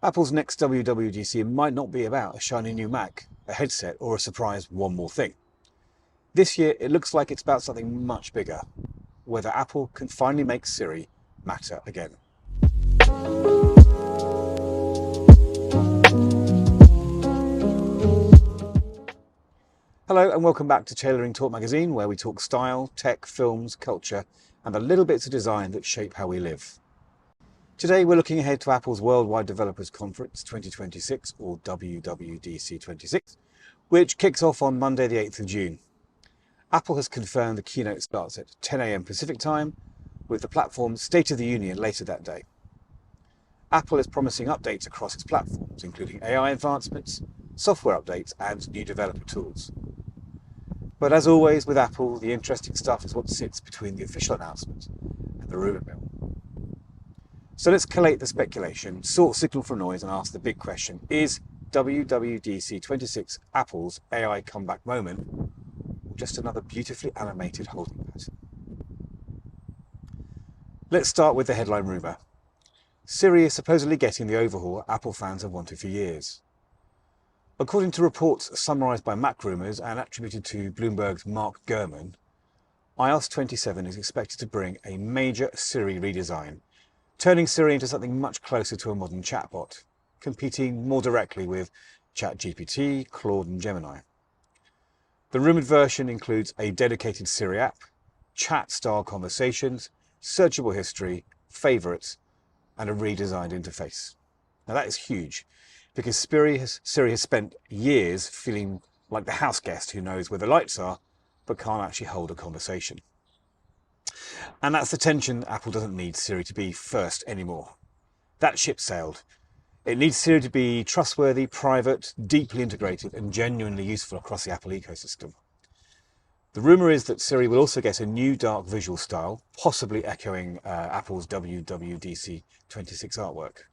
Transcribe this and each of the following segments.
Apple's next WWDC might not be about a shiny new Mac, a headset, or a surprise one more thing. This year, it looks like it's about something much bigger, whether Apple can finally make Siri matter again. Hello and welcome back to Tailoring Talk Magazine, where we talk style, tech, films, culture, and the little bits of design that shape how we live. Today we're looking ahead to Apple's Worldwide Developers Conference 2026, or WWDC26, which kicks off on Monday the 8th of June. Apple has confirmed the keynote starts at 10 AM Pacific time, with the platform's State of the Union later that day. Apple is promising updates across its platforms, including AI advancements, software updates, and new developer tools. But as always with Apple, the interesting stuff is what sits between the official announcement and the rumour mill. So let's collate the speculation, sort signal from noise, and ask the big question: is WWDC26 Apple's AI comeback moment, or just another beautifully animated holding pattern? Let's start with the headline rumour. Siri is supposedly getting the overhaul Apple fans have wanted for years. According to reports summarised by Mac Rumours and attributed to Bloomberg's Mark Gurman, iOS 27 is expected to bring a major Siri redesign, turning Siri into something much closer to a modern chatbot, competing more directly with ChatGPT, Claude and Gemini. The rumoured version includes a dedicated Siri app, chat-style conversations, searchable history, favourites, and a redesigned interface. Now that is huge, because Siri has spent years feeling like the house guest who knows where the lights are, but can't actually hold a conversation. And that's the tension. Apple doesn't need Siri to be first anymore. That ship sailed. It needs Siri to be trustworthy, private, deeply integrated, and genuinely useful across the Apple ecosystem. The rumour is that Siri will also get a new dark visual style, possibly echoing Apple's WWDC26 artwork.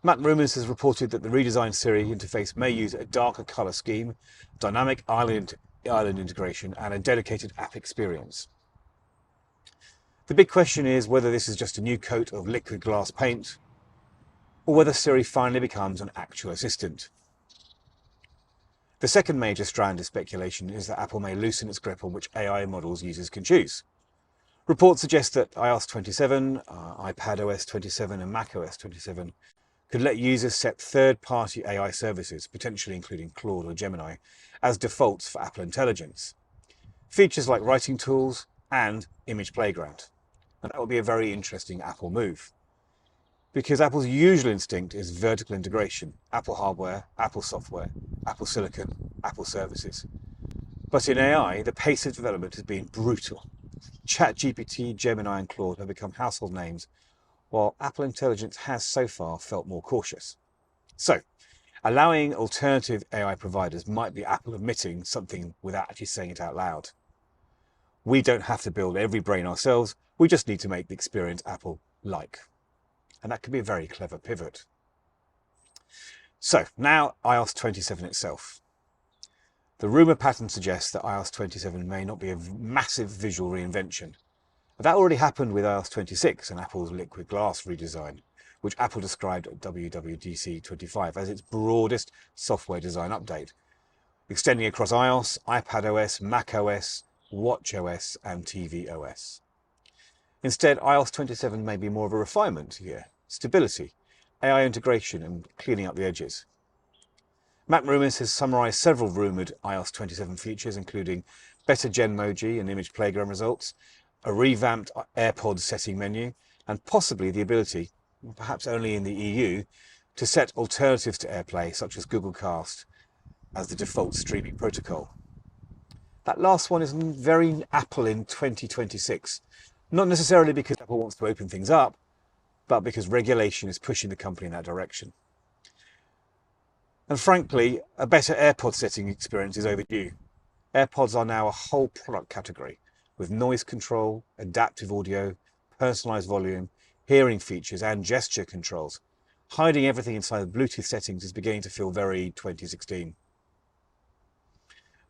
Mac Rumours has reported that the redesigned Siri interface may use a darker colour scheme, dynamic island integration, and a dedicated app experience. The big question is whether this is just a new coat of liquid glass paint, or whether Siri finally becomes an actual assistant. The second major strand of speculation is that Apple may loosen its grip on which AI models users can choose. Reports suggest that iOS 27, iPadOS 27 and macOS 27 could let users set third-party AI services, potentially including Claude or Gemini, as defaults for Apple Intelligence. Features like writing tools and image playground. And that would be a very interesting Apple move, because Apple's usual instinct is vertical integration: Apple hardware, Apple software, Apple silicon, Apple services. But in AI, the pace of development has been brutal. ChatGPT, Gemini and Claude have become household names, while Apple Intelligence has so far felt more cautious. So, allowing alternative AI providers might be Apple admitting something without actually saying it out loud. We don't have to build every brain ourselves, we just need to make the experience Apple like. And that could be a very clever pivot. So, now iOS 27 itself. The rumour pattern suggests that iOS 27 may not be a massive visual reinvention. That already happened with iOS 26 and Apple's liquid glass redesign, which Apple described at WWDC25 as its broadest software design update, extending across iOS, iPadOS, macOS, watchOS and tvOS. Instead, iOS 27 may be more of a refinement here: stability, AI integration and cleaning up the edges. Mac Rumours has summarised several rumoured iOS 27 features, including better Genmoji and image playground results, a revamped AirPods setting menu, and possibly the ability, perhaps only in the EU, to set alternatives to AirPlay, such as Google Cast, as the default streaming protocol. That last one is very Apple in 2026, not necessarily because Apple wants to open things up, but because regulation is pushing the company in that direction. And frankly, a better AirPod setting experience is overdue. AirPods are now a whole product category, with noise control, adaptive audio, personalised volume, hearing features and gesture controls. Hiding everything inside the Bluetooth settings is beginning to feel very 2016.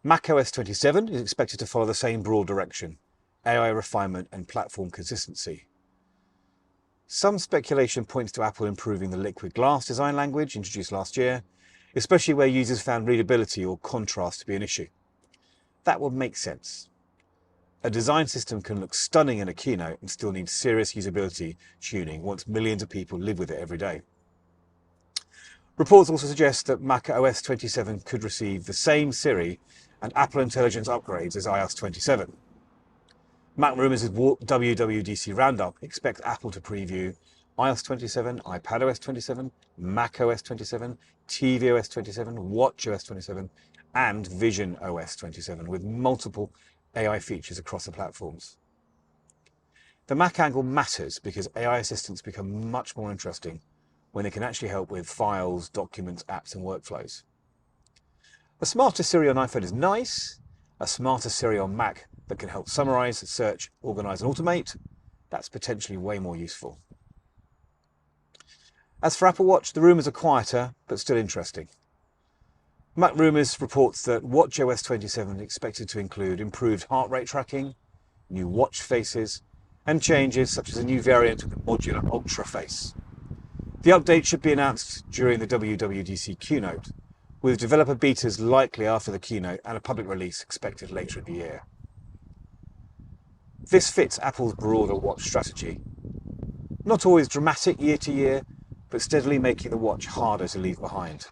macOS 27 is expected to follow the same broad direction: AI refinement and platform consistency. Some speculation points to Apple improving the liquid glass design language introduced last year, especially where users found readability or contrast to be an issue. That would make sense. A design system can look stunning in a keynote and still need serious usability tuning once millions of people live with it every day. Reports also suggest that macOS 27 could receive the same Siri and Apple Intelligence upgrades as iOS 27. Mac Rumours' WWDC Roundup expects Apple to preview iOS 27, iPadOS 27, macOS 27, tvOS 27, watchOS 27, and visionOS 27, with multiple AI features across the platforms. The Mac angle matters because AI assistants become much more interesting when they can actually help with files, documents, apps, and workflows. A smarter Siri on iPhone is nice. A smarter Siri on Mac that can help summarize, search, organize, and automate, that's potentially way more useful. As for Apple Watch, the rumours are quieter, but still interesting. Mac Rumours reports that watchOS 27 is expected to include improved heart rate tracking, new watch faces, and changes such as a new variant of the modular Ultra face. The update should be announced during the WWDC keynote, with developer betas likely after the keynote and a public release expected later in the year. This fits Apple's broader watch strategy. Not always dramatic year to year, but steadily making the watch harder to leave behind.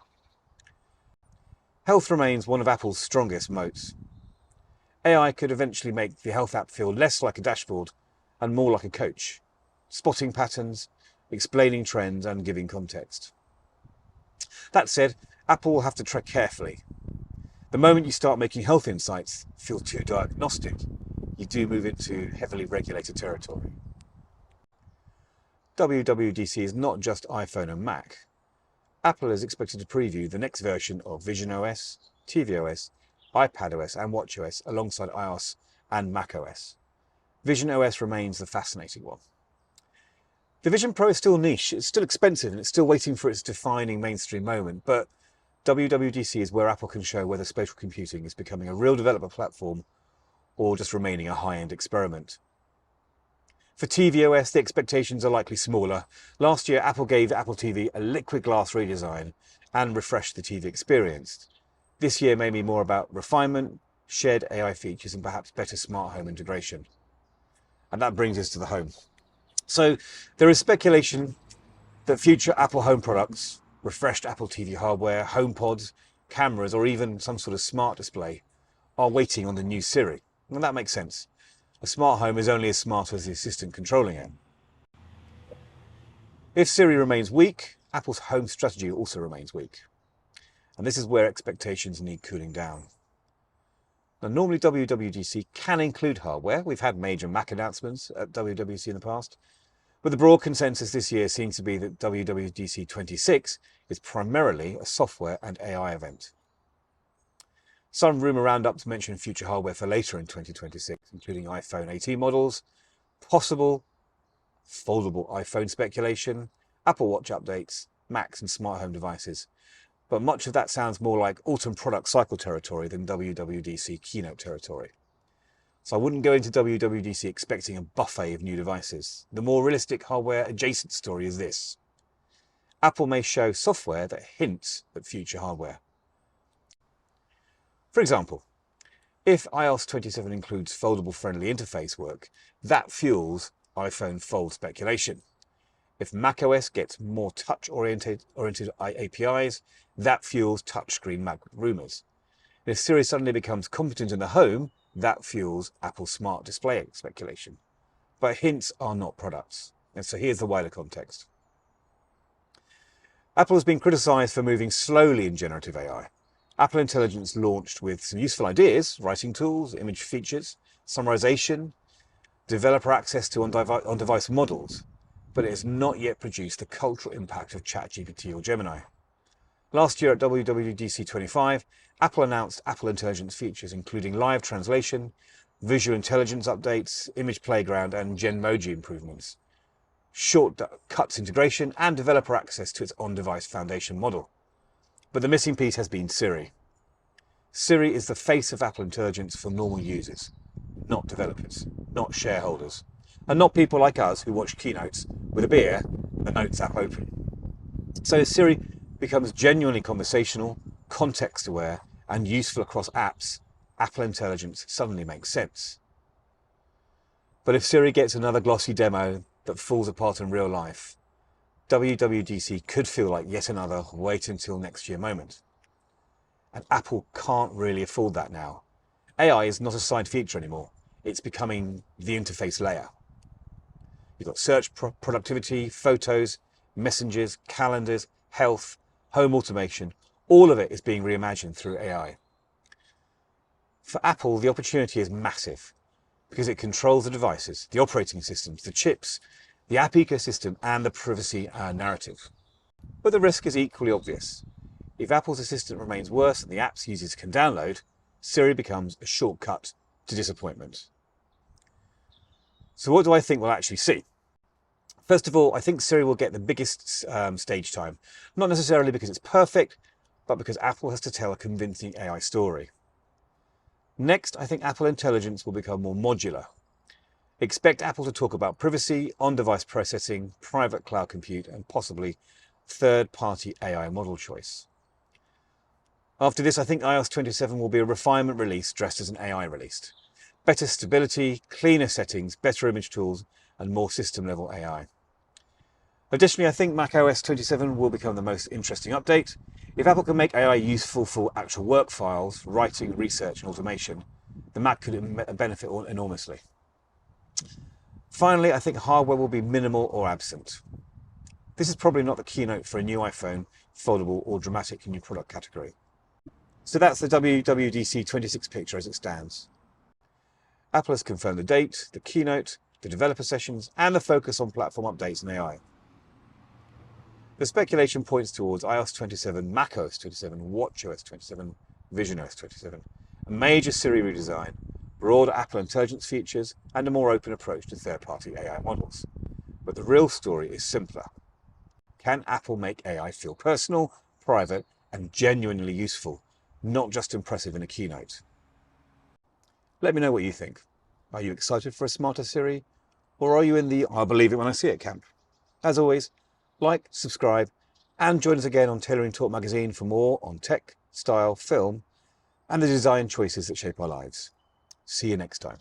Health remains one of Apple's strongest moats. AI could eventually make the health app feel less like a dashboard and more like a coach, spotting patterns, explaining trends, and giving context. That said, Apple will have to tread carefully. The moment you start making health insights feel too diagnostic, you do move into heavily regulated territory. WWDC is not just iPhone and Mac. Apple is expected to preview the next version of visionOS, tvOS, iPadOS and watchOS alongside iOS and macOS. visionOS remains the fascinating one. The Vision Pro is still niche, it's still expensive and it's still waiting for its defining mainstream moment, but WWDC is where Apple can show whether spatial computing is becoming a real developer platform or just remaining a high-end experiment. For tvOS, the expectations are likely smaller. Last year, Apple gave the Apple TV a liquid glass redesign and refreshed the TV experience. This year may be more about refinement, shared AI features, and perhaps better smart home integration. And that brings us to the home. So there is speculation that future Apple home products, refreshed Apple TV hardware, HomePods, cameras, or even some sort of smart display are waiting on the new Siri. And that makes sense. A smart home is only as smart as the assistant controlling it. If Siri remains weak, Apple's home strategy also remains weak. And this is where expectations need cooling down. Now, normally WWDC can include hardware. We've had major Mac announcements at WWDC in the past. But the broad consensus this year seems to be that WWDC26 is primarily a software and AI event. Some rumour roundups mention future hardware for later in 2026, including iPhone 18 models, possible foldable iPhone speculation, Apple Watch updates, Macs and smart home devices. But much of that sounds more like autumn product cycle territory than WWDC keynote territory. So I wouldn't go into WWDC expecting a buffet of new devices. The more realistic hardware adjacent story is this. Apple may show software that hints at future hardware. For example, if iOS 27 includes foldable friendly interface work, that fuels iPhone Fold speculation. If macOS gets more touch-oriented APIs, that fuels touchscreen Mac rumours. If Siri suddenly becomes competent in the home, that fuels Apple Smart Display speculation. But hints are not products. And so here's the wider context. Apple has been criticised for moving slowly in generative AI. Apple Intelligence launched with some useful ideas, writing tools, image features, summarization, developer access to on-device models, but it has not yet produced the cultural impact of ChatGPT or Gemini. Last year at WWDC25, Apple announced Apple Intelligence features including live translation, visual intelligence updates, image playground and Genmoji improvements, shortcuts integration and developer access to its on-device foundation model. But the missing piece has been Siri. Siri is the face of Apple Intelligence for normal users, not developers, not shareholders. and not people like us who watch keynotes with a beer, the Notes app open. So Siri becomes genuinely conversational, context-aware, and useful across apps. Apple Intelligence suddenly makes sense. But if Siri gets another glossy demo that falls apart in real life, WWDC could feel like yet another wait until next year moment. And Apple can't really afford that now. AI is not a side feature anymore. It's becoming the interface layer. You've got search, productivity, photos, messages, calendars, health, home automation. All of it is being reimagined through AI. For Apple, the opportunity is massive because it controls the devices, the operating systems, the chips, the app ecosystem, and the privacy narrative. But the risk is equally obvious. If Apple's assistant remains worse than the apps users can download, Siri becomes a shortcut to disappointment. So what do I think we'll actually see? First of all, I think Siri will get the biggest stage time, not necessarily because it's perfect, but because Apple has to tell a convincing AI story. Next, I think Apple Intelligence will become more modular. Expect Apple to talk about privacy, on-device processing, private cloud compute, and possibly third-party AI model choice. After this, I think iOS 27 will be a refinement release dressed as an AI release. Better stability, cleaner settings, better image tools, and more system-level AI. Additionally, I think macOS 27 will become the most interesting update. If Apple can make AI useful for actual work files, writing, research, and automation, the Mac could benefit enormously. Finally, I think hardware will be minimal or absent. This is probably not the keynote for a new iPhone, foldable, or dramatic new product category. So that's the WWDC26 picture as it stands. Apple has confirmed the date, the keynote, the developer sessions, and the focus on platform updates and AI. The speculation points towards iOS 27, macOS 27, watchOS 27, visionOS 27, a major Siri redesign, broader Apple Intelligence features, and a more open approach to third-party AI models. But the real story is simpler. Can Apple make AI feel personal, private, and genuinely useful, not just impressive in a keynote? Let me know what you think. Are you excited for a smarter Siri? Or are you in the I'll believe it when I see it camp? As always, like, subscribe, and join us again on Tailoring Talk Magazine for more on tech, style, film, and the design choices that shape our lives. See you next time.